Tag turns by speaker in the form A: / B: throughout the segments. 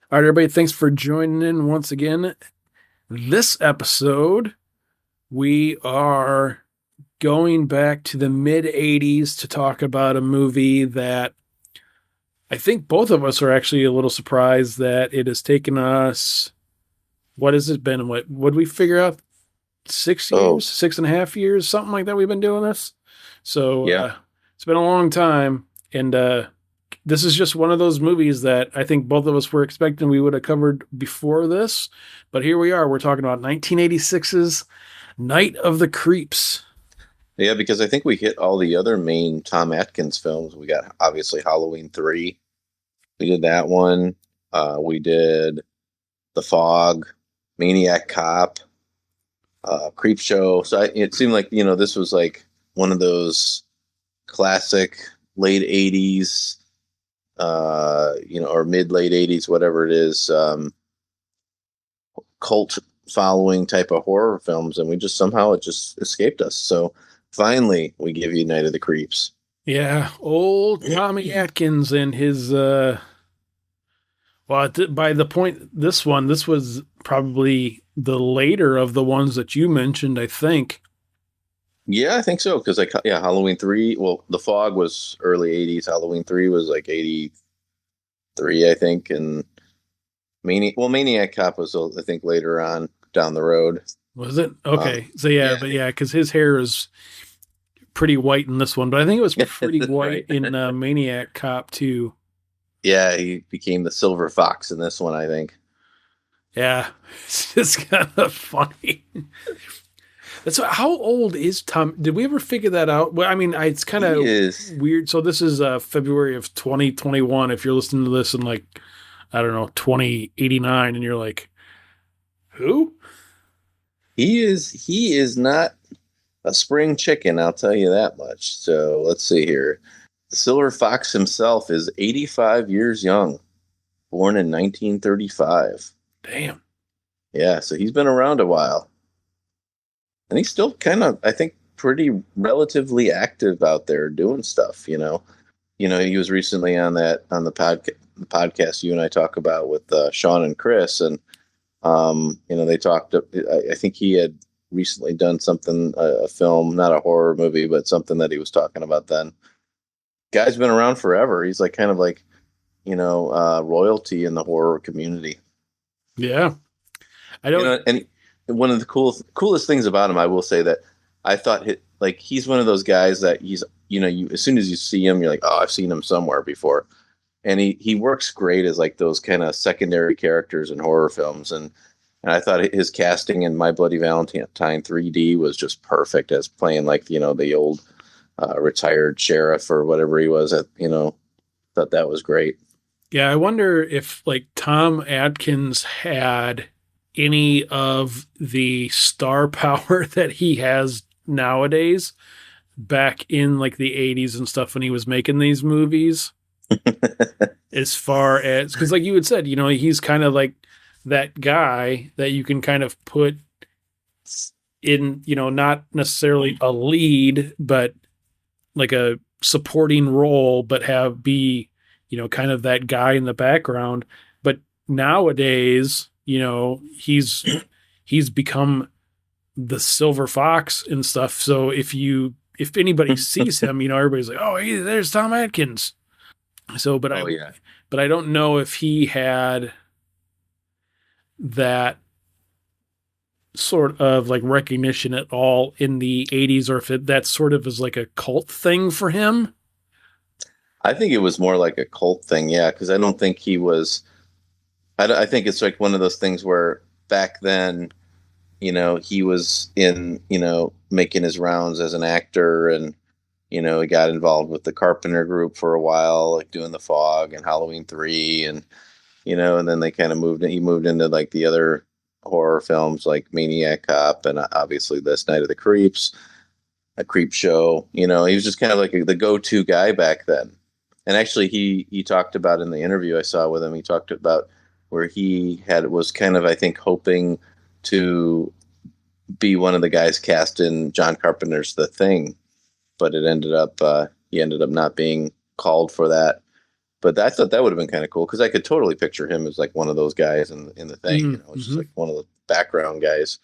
A: All right, everybody, thanks for joining in once again. This episode, we are going back to the mid 80s to talk about a movie that I think both of us are actually a little surprised that it has taken us, what has it been? What would we figure out? 6 years,
B: Oh,
A: 6.5 years, something like that. We've been doing this. So
B: yeah.
A: it's been a long time. And this is just one of those movies that I think both of us were expecting we would have covered before this. But here we are. We're talking about 1986's Night of the Creeps.
B: Yeah, because I think we hit all the other main Tom Atkins films. We got obviously Halloween 3. We did that one. We did The Fog, Maniac Cop, Creep Show. So it seemed like, this was like one of those classic late 80s, or mid late 80s, whatever it is, cult following type of horror films. And we just somehow it just escaped us. So finally, we give you Night of the Creeps.
A: Yeah, old Tommy Atkins and his by the point this was probably the later of the ones that you mentioned, I think.
B: Yeah, I think so. Because yeah, Halloween 3. Well, The Fog was early 80s. Halloween 3 was like 83, I think. And Maniac Cop was, I think, later on down the road.
A: Was it?
B: Um,
A: Okay. So yeah,
B: yeah,
A: but yeah, because his hair is pretty white in this one, but I think it was pretty white
B: right.
A: in Maniac Cop too.
B: Yeah, he became the Silver Fox in this one, I think.
A: Yeah, it's just kind of funny. That's how old is Tom? Did we ever figure that out? Well, I mean, it's kind
B: He
A: of
B: is.
A: weird. So this is February of 2021. If you're listening to this in like I don't know 2089, and you're like, who?
B: He is not a spring chicken, I'll tell you that much. So let's see here. The Silver Fox himself is 85 years young, born in 1935.
A: Damn.
B: Yeah, so he's been around a while. And he's still kind of, I think, pretty relatively active out there doing stuff, he was recently on the podcast you and I talk about with Sean and Chris, and they talked. I think he had recently done something, a film, not a horror movie, but something that he was talking about then. Guy's been around forever. He's like kind of like, royalty in the horror community.
A: Yeah, I don't.
B: And one of the coolest things about him, I will say that I thought like he's one of those guys that you as soon as you see him, you're like, oh, I've seen him somewhere before. And he works great as like those kind of secondary characters in horror films. And I thought his casting in My Bloody Valentine 3D was just perfect as playing like, the old retired sheriff or whatever he was thought that was great.
A: Yeah, I wonder if like Tom Atkins had any of the star power that he has nowadays back in like the 80s and stuff when he was making these movies. As far as, because like you had said, he's kind of like that guy that you can kind of put in, not necessarily a lead, but like a supporting role, but have be, kind of that guy in the background. But nowadays, he's become the silver fox and stuff. So if anybody sees him, everybody's like, oh, hey, there's Tom Atkins. So,
B: Oh yeah.
A: but I don't know if he had that sort of like recognition at all in the 80s, or if that sort of is like a cult thing for him.
B: I think it was more like a cult thing, yeah, because I don't think he was. I think it's like one of those things where back then, he was in, making his rounds as an actor, and he got involved with the Carpenter Group for a while, like doing The Fog and Halloween 3, and then they kind of moved. He moved into like the other horror films like Maniac Cop and obviously this Night of the Creeps, a Creep Show. He was just kind of like the go-to guy back then. And actually, he talked about in the interview I saw with him. He talked about where he was kind of, I think, hoping to be one of the guys cast in John Carpenter's The Thing, but he ended up not being called for that. But I thought that would have been kind of cool because I could totally picture him as like one of those guys in the thing, just
A: Mm-hmm.
B: like one of the background guys.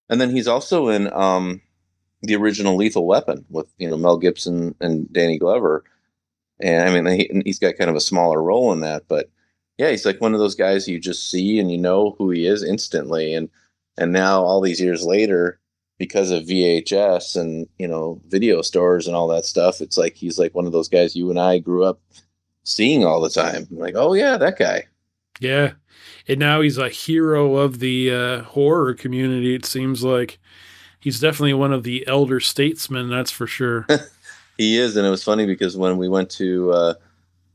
B: And then he's also in the original Lethal Weapon with Mel Gibson and Danny Glover. And I mean, he's got kind of a smaller role in that, but yeah, he's like one of those guys you just see and you know who he is instantly. And now all these years later, because of VHS and video stores and all that stuff, it's like he's like one of those guys you and I grew up seeing all the time. Like, oh yeah, that guy.
A: Yeah. And now he's a hero of the horror community, it seems like. He's definitely one of the elder statesmen, that's for sure.
B: He is, and it was funny because when we went to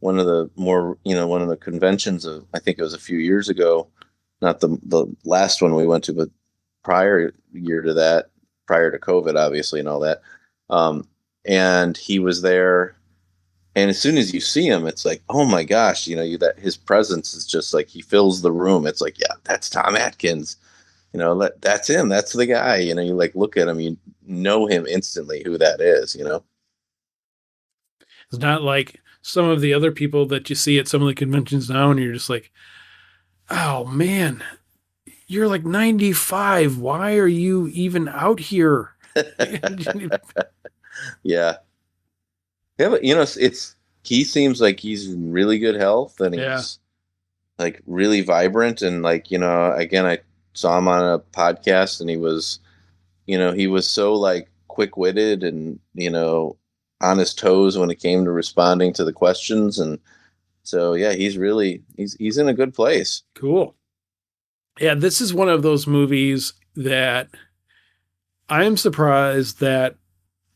B: one of the conventions of, I think it was a few years ago, not the last one we went to, but prior year to that, prior to COVID, obviously, and all that. And he was there, and as soon as you see him, it's like, oh my gosh, that his presence is just like he fills the room. It's like, yeah, that's Tom Atkins. That's him. That's the guy. You like look at him, you know him instantly who that is.
A: It's not like some of the other people that you see at some of the conventions now, and you're just like, oh man, you're like 95. Why are you even out here?
B: Yeah. Yeah, but he seems like he's in really good health and
A: Yeah.
B: he's like really vibrant and like, again, I saw him on a podcast and he was so like quick-witted and, on his toes when it came to responding to the questions. And so, yeah, he's in a good place.
A: Cool. Yeah, this is one of those movies that I am surprised that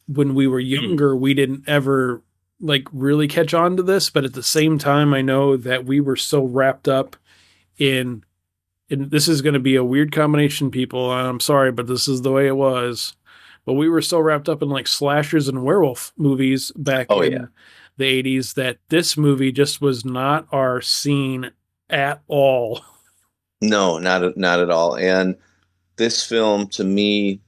A: when we were younger, we didn't ever like really catch on to this. But at the same time, I know that we were so wrapped up in, and this is going to be a weird combination, people. And I'm sorry, but this is the way it was. But we were so wrapped up in like slashers and werewolf movies back
B: Oh,
A: in
B: yeah.
A: the 80s that this movie just was not our scene at all.
B: No, not at all. And this film, to me,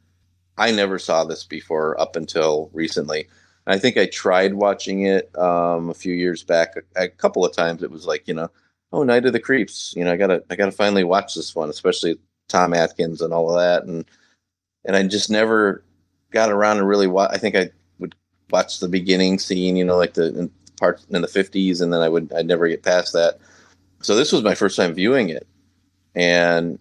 B: I never saw this before up until recently. I think I tried watching it a few years back a couple of times. It was like, oh, Night of the Creeps. I gotta finally watch this one, especially Tom Atkins and all of that. And I just never got around to really watch. I think I would watch the beginning scene, like the part in the 50s, and then I'd never get past that. So this was my first time viewing it, and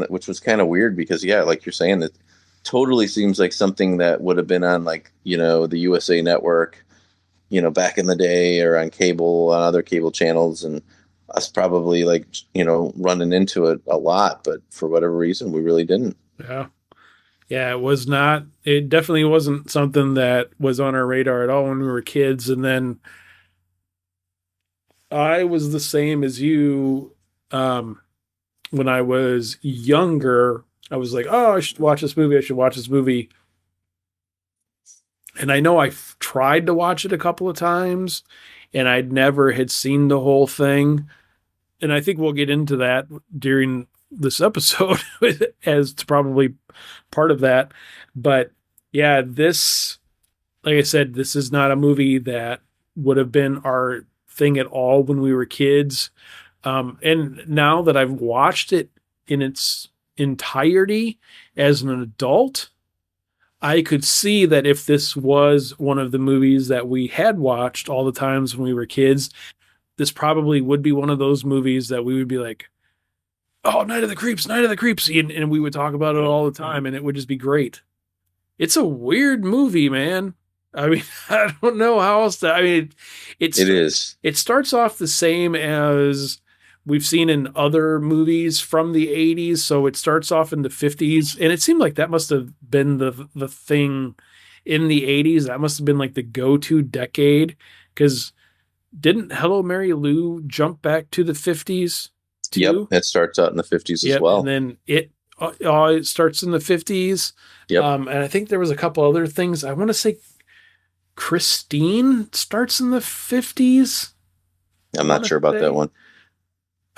B: which was kind of weird because, yeah, like you're saying, it totally seems like something that would have been on like the USA Network, back in the day, or on cable, on other cable channels, and us probably like running into it a lot, but for whatever reason we really didn't.
A: Yeah. Yeah, it definitely wasn't something that was on our radar at all when we were kids. And then I was the same as you. When I was younger, I was like, oh, I should watch this movie. I should watch this movie. And I know I've tried to watch it a couple of times and I'd never had seen the whole thing. And I think we'll get into that during this episode as to probably part of that. But yeah, like I said, this is not a movie that would have been our thing at all when we were kids. And now that I've watched it in its entirety as an adult, I could see that if this was one of the movies that we had watched all the times when we were kids, this probably would be one of those movies that we would be like, oh, Night of the Creeps, Night of the Creeps. And we would talk about it all the time and it would just be great. It's a weird movie, man. I mean, I don't know how else to, I mean,
B: It is.
A: It starts off the same as we've seen in other movies from the 80s. So it starts off in the 50s. And it seemed like that must have been the thing in the 80s. That must have been like the go-to decade. Because didn't Hello, Mary Lou jump back to the 50s too?
B: Yep, it starts out in the 50s as well.
A: And then it starts in the 50s.
B: Yep.
A: And I think there was a couple other things. I want to say Christine starts in the 50s.
B: I'm not sure about that one.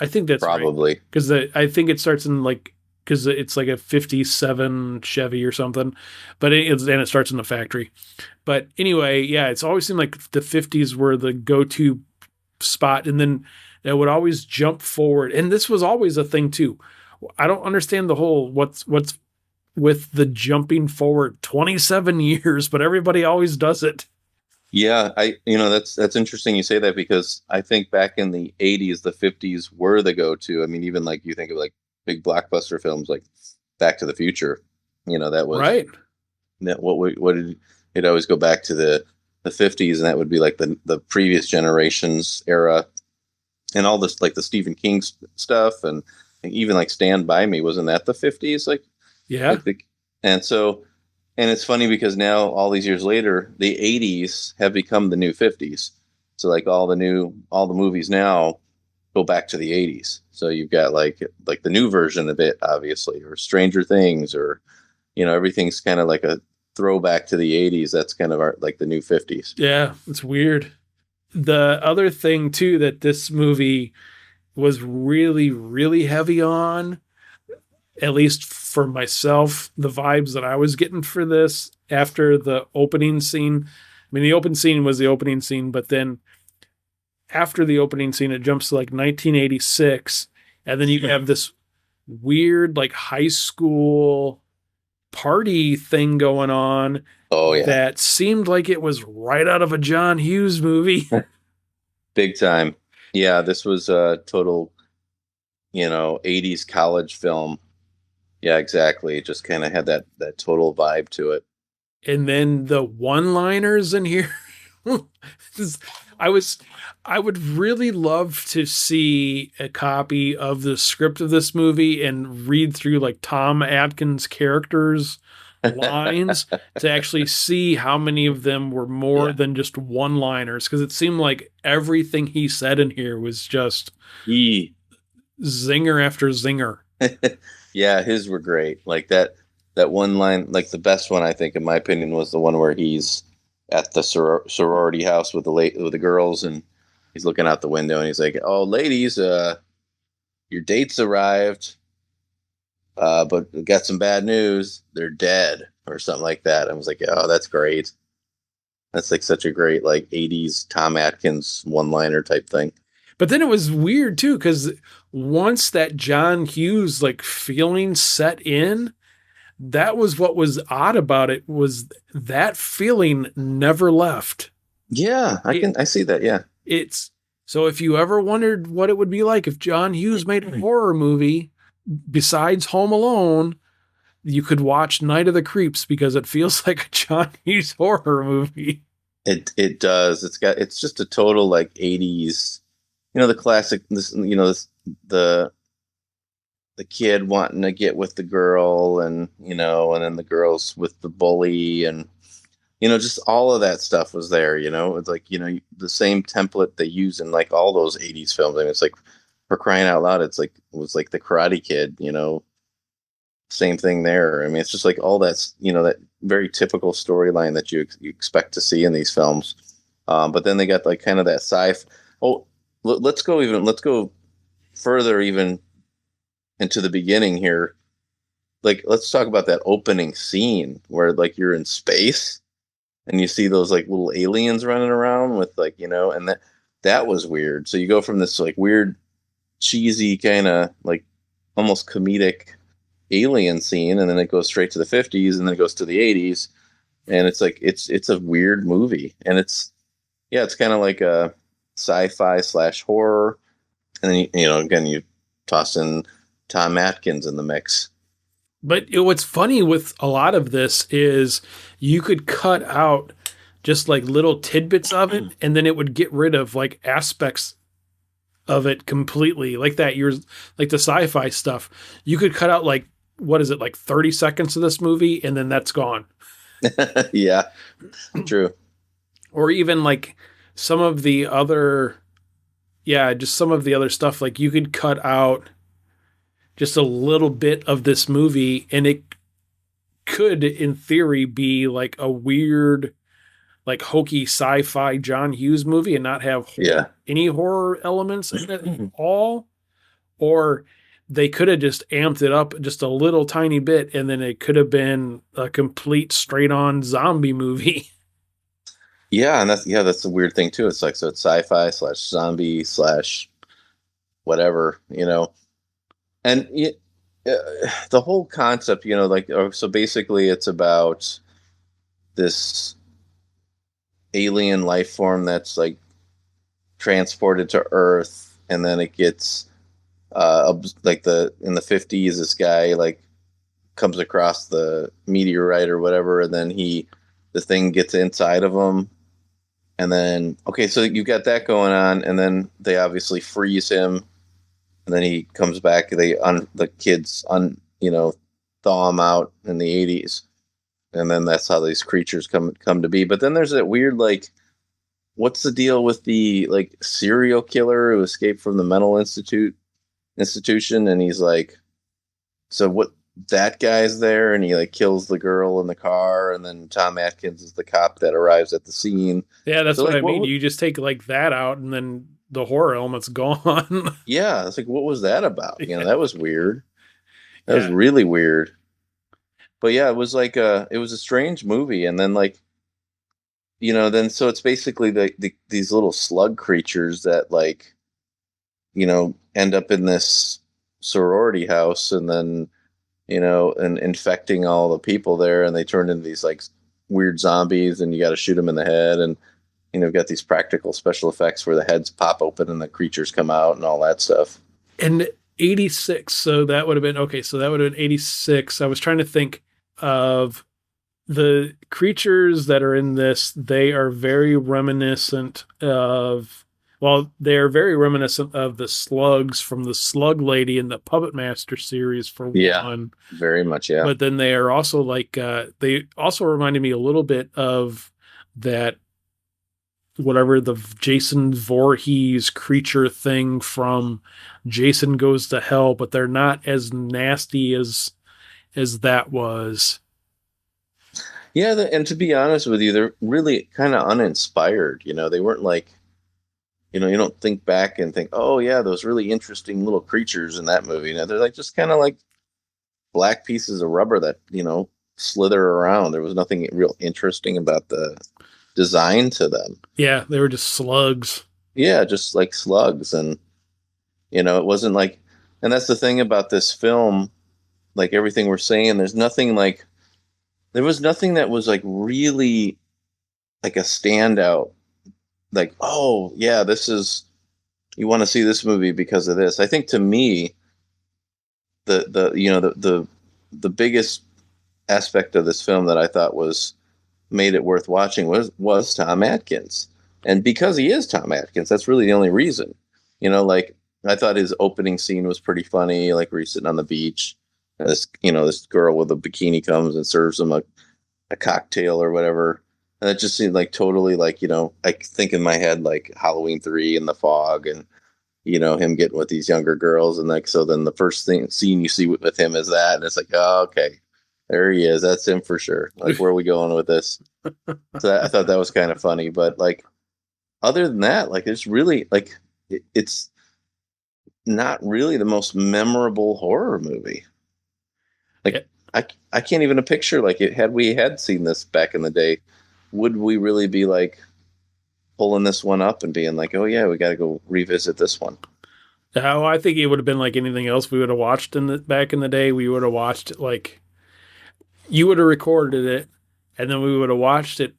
A: I think that's
B: probably
A: because I think it starts in like, because it's like a 57 Chevy or something, but it starts in the factory. But anyway, yeah, it's always seemed like the 50s were the go-to spot, and then it would always jump forward. And this was always a thing too. I don't understand the whole what's with the jumping forward 27 years, but everybody always does it.
B: Yeah, that's interesting you say that because I think back in the 80s, the 50s were the go-to. I mean, even like you think of like big blockbuster films like Back to the Future, that was
A: Right.
B: that what did it always go back to the 50s, and that would be like the previous generation's era, and all this like the Stephen King stuff, and even like Stand By Me, wasn't that the 50s?
A: Yeah.
B: Like the and so and it's funny because now all these years later, the 80s have become the new 50s. So like all the movies now go back to the 80s. So you've got like the new version of it, obviously, or Stranger Things, or everything's kind of like a throwback to the 80s. That's kind of like the new 50s.
A: Yeah. It's weird. The other thing too that this movie was really, really heavy on, at least for myself, the vibes that I was getting for this after the opening scene. I mean, the open scene was the opening scene, but then after the opening scene, it jumps to like 1986. And then you have this weird, like, high school party thing going on
B: Oh yeah,
A: that seemed like it was right out of a John Hughes movie.
B: big time. Yeah, this was a total, 80s college film. Yeah, exactly. It just kind of had that total vibe to it.
A: And then the one-liners in here. I was I would really love to see a copy of the script of this movie and read through like Tom Atkins' characters lines to actually see how many of them were more
B: Yeah.
A: than just one-liners, because it seemed like everything he said in here was just
B: He
A: zinger after zinger.
B: Yeah, his were great. Like that one line, like the best one I think in my opinion was the one where he's at the sorority house with the girls, and he's looking out the window and he's like, "Oh, ladies, your dates arrived, but we got some bad news. They're dead," or something like that. I was like, "Oh, that's great. That's like such a great like 80s Tom Atkins one-liner type thing."
A: But then it was weird too, because once that John Hughes like feeling set in, that was what was odd about it, was that feeling never left.
B: Yeah,
A: It
B: I see that. Yeah.
A: it's so if you ever wondered what it would be like if John Hughes made a horror movie besides Home Alone, you could watch Night of the Creeps because it feels like a John Hughes horror movie.
B: It does. It's just a total like 80s, the classic the the kid wanting to get with the girl, and then the girls with the bully, and just all of that stuff was there. It's like, the same template they use in like all those 80s films. I mean, it's like, for crying out loud, it was like the Karate Kid, same thing there. I mean, it's just like all that's, that very typical storyline that you expect to see in these films. But then they got like kind of that oh, let's go further even into the beginning here. Like, let's talk about that opening scene where like you're in space and you see those like little aliens running around with like, and that was weird. So you go from this like weird, cheesy kind of like almost comedic alien scene, and then it goes straight to the 50s, and then it goes to the 80s, and it's like it's a weird movie, and it's kind of like a sci-fi slash horror, and then again you toss in Tom Atkins in the mix.
A: But what's funny with a lot of this is you could cut out just like little tidbits of it, and then it would get rid of like aspects of it completely. Like that, you're like the sci-fi stuff. You could cut out like, what is it, like 30 seconds of this movie, and then that's gone.
B: Yeah, true.
A: Or even like some of the other, yeah, just some of the other stuff. Like you could cut out just a little bit of this movie, and it could, in theory, be like a weird, like hokey sci-fi John Hughes movie and not have
B: Yeah.
A: any horror elements in it at all. Or they could have just amped it up just a little tiny bit, and then it could have been a complete straight-on zombie movie.
B: Yeah, and that's the weird thing too. It's like so it's sci-fi slash zombie slash whatever, and the whole concept, like so basically it's about this alien life form that's like transported to Earth, and then it gets like the in the 50s, this guy like comes across the meteorite or whatever, and then the thing gets inside of him, and then okay, so you got that going on, and then they obviously freeze him, and then he comes back. The kids thaw him out in the 80s, and then that's how these creatures come to be. But then there's that weird like, what's the deal with the like serial killer who escaped from the mental institution, and he's like, so what? That guy's there, and he like kills the girl in the car, and then Tom Atkins is the cop that arrives at the scene.
A: Yeah, that's
B: So
A: what
B: like,
A: I mean. You just take like that out, and then the horror element's gone.
B: yeah, it's like, what was that about?
A: Yeah.
B: That was weird. That was
A: Yeah.
B: really weird. But yeah, it was a strange movie, and then like, then so it's basically these little slug creatures that like, end up in this sorority house, and then and infecting all the people there, and they turn into these like weird zombies, and you got to shoot them in the head, and you've got these practical special effects where the heads pop open and the creatures come out and all that stuff.
A: And 86, so that would have been okay, so that would have been 86. I was trying to think of the creatures that are in this. They are very reminiscent of, well, they're very reminiscent of the slugs from the Slug Lady in the Puppet Master series for
B: Yeah,
A: one.
B: very much. Yeah.
A: But then they are also like they also reminded me a little bit of that, whatever the Jason Voorhees creature thing from Jason Goes to Hell, but they're not as nasty as that was.
B: Yeah, and to be honest with you, they're really kind of uninspired. They weren't like, you don't think back and think, oh yeah, those really interesting little creatures in that movie. They're like just kind of like black pieces of rubber that slither around. There was nothing real interesting about the design to them.
A: Yeah, they were just slugs.
B: Yeah, just like slugs, and it wasn't like, and that's the thing about this film. Like everything we're saying, there was nothing that was like really like a standout. Like, oh yeah, you want to see this movie because of this. I think to me, the biggest aspect of this film that I thought made it worth watching was Tom Atkins, and because he is Tom Atkins, that's really the only reason. Like I thought his opening scene was pretty funny, like where he's sitting on the beach, and this girl with a bikini comes and serves him a cocktail or whatever. And it just seemed like totally like, I think in my head like Halloween 3 and the fog, and him getting with these younger girls, and like so then the first scene you see with him is that, and it's like, oh, okay, there he is, that's him for sure. Like, where are we going with this? So I thought that was kind of funny, but like other than that, like it's really like it's not really the most memorable horror movie. Like
A: Yeah.
B: I can't even picture like had we had seen this back in the day, would we really be like pulling this one up and being like, oh yeah, we got to go revisit this one?
A: Oh, I think it would have been like anything else we would have watched back in the day. We would have watched it like, you would have recorded it, and then we would have watched it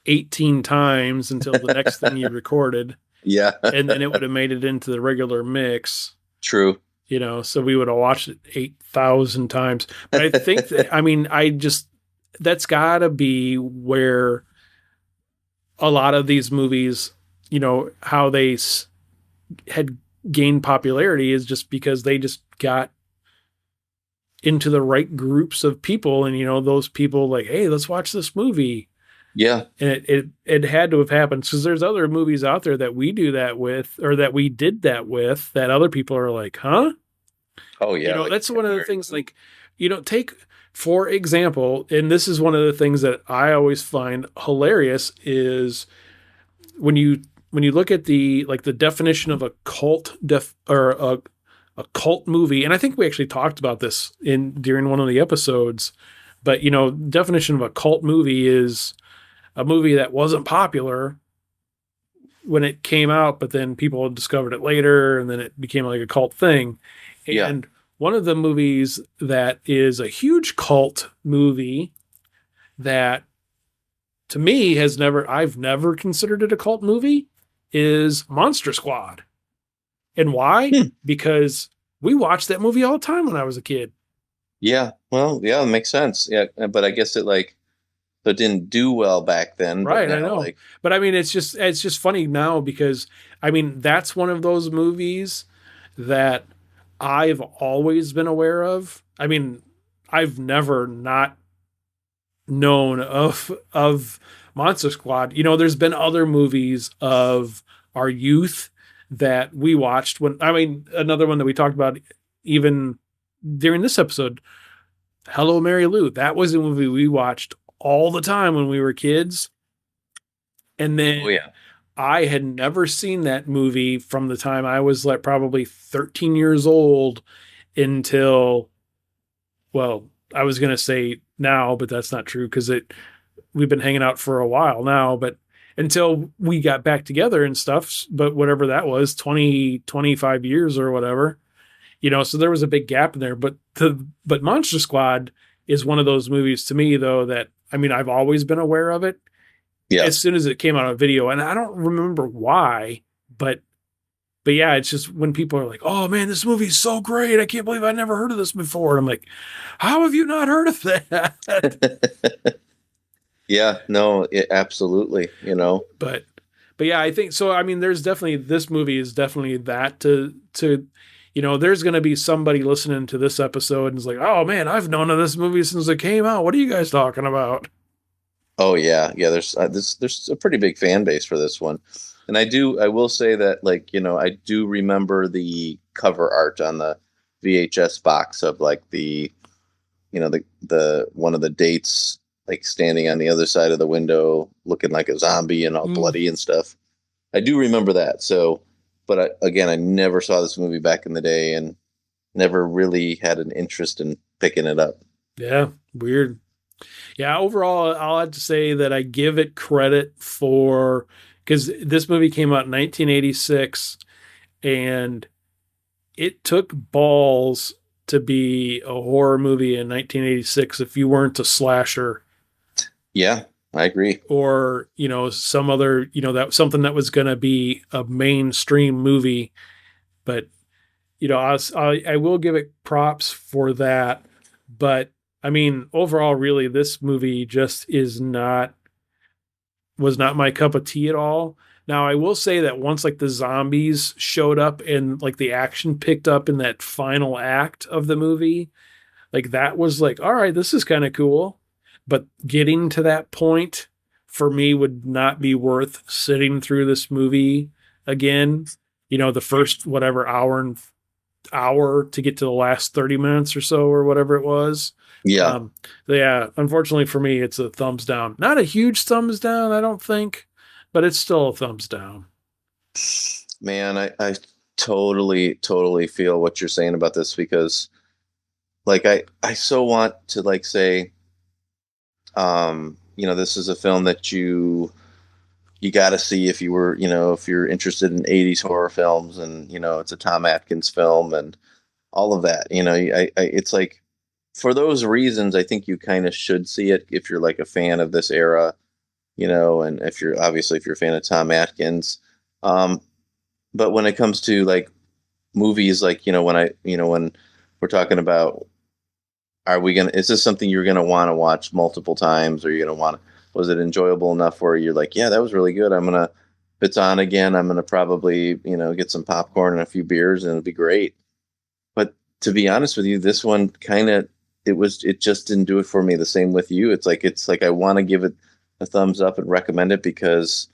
A: 18 times until the next thing you recorded.
B: Yeah.
A: And then it would have made it into the regular mix.
B: True.
A: So we would have watched it 8,000 times. But I think that, I mean, that's got to be where a lot of these movies, how they had gained popularity is just because they just got into the right groups of people, and those people like, hey, let's watch this movie.
B: Yeah.
A: And it had to have happened, because there's other movies out there that we do that with, or that we did that with, that other people are like, huh?
B: Oh yeah. Like,
A: that's one of the things, like, take, for example, and this is one of the things that I always find hilarious is when you look at the definition of a cult or a cult movie, and I think we actually talked about this during one of the episodes, but definition of a cult movie is a movie that wasn't popular when it came out, but then people discovered it later, and then it became like a cult thing.
B: Yeah.
A: And one of the movies that is a huge cult movie that to me I've never considered it a cult movie is Monster Squad. And why?
B: Hmm.
A: Because we watched that movie all the time when I was a kid.
B: Yeah. Well, yeah, it makes sense. Yeah, but I guess it didn't do well back then, but
A: Right, I
B: now
A: know.
B: like
A: But I mean it's just funny now because I mean that's one of those movies that I've always been aware of. I mean, I've never not known of Monster Squad. You know, there's been other movies of our youth that we watched when I mean another one that we talked about even during this episode, Hello Mary Lou. That was a movie we watched all the time when we were kids. And
B: oh
A: then
B: yeah.
A: I had never seen that movie from the time I was like probably 13 years old until, well, I was going to say now, but that's not true because we've been hanging out for a while now, but until we got back together and stuff, but whatever that was, 20, 25 years or whatever, so there was a big gap in there, but Monster Squad is one of those movies to me though that, I mean, I've always been aware of it
B: Yeah.
A: as soon as it came out on video, and I don't remember why, but yeah, it's just when people are like, "Oh man, this movie is so great! I can't believe I never heard of this before." And I'm like, "How have you not heard of that?"
B: Yeah, no, absolutely,
A: but yeah, I think so. I mean, there's definitely this movie is definitely that to there's going to be somebody listening to this episode and is like, "Oh man, I've known of this movie since it came out. What are you guys talking about?"
B: Oh yeah, yeah. There's a pretty big fan base for this one, and I will say that like I do remember the cover art on the VHS box of like the one of the dates like standing on the other side of the window looking like a zombie and all
A: Mm.
B: bloody and stuff. I do remember that. So, but again, I never saw this movie back in the day and never really had an interest in picking it up.
A: Yeah, weird. Yeah, overall, I'll have to say that I give it credit for because this movie came out in 1986 and it took balls to be a horror movie in 1986 if you weren't a slasher
B: Yeah, I agree.
A: or, some other, that something that was going to be a mainstream movie. But, I will give it props for that. But I mean, overall, really, this movie just was not my cup of tea at all. Now, I will say that once like the zombies showed up and like the action picked up in that final act of the movie, like that was like, all right, this is kind of cool. But getting to that point for me would not be worth sitting through this movie again. The first whatever hour to get to the last 30 minutes or so or whatever it was.
B: Yeah,
A: Um, so yeah, unfortunately for me, it's a thumbs down. Not a huge thumbs down, I don't think, but it's still a thumbs down.
B: man, I totally feel what you're saying about this because like I so want to like say this is a film that you got to see if you were, if you're interested in 80s horror films and, it's a Tom Atkins film and all of that, it's like for those reasons, I think you kind of should see it if you're like a fan of this era, and if you're a fan of Tom Atkins. Um, but when it comes to like movies, like, when we're talking about, is this something you're going to want to watch multiple times or you're going to want to, was it enjoyable enough where you're like, yeah, that was really good. If it's on again, I'm going to probably, get some popcorn and a few beers and it'll be great. But to be honest with you, this one it just didn't do it for me. The same with you. It's like I want to give it a thumbs up and recommend it because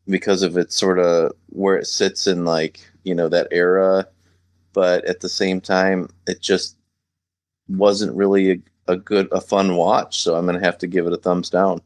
B: of its sort of where it sits in like, that era. But at the same time, it just wasn't really a fun watch. So I'm going to have to give it a thumbs down.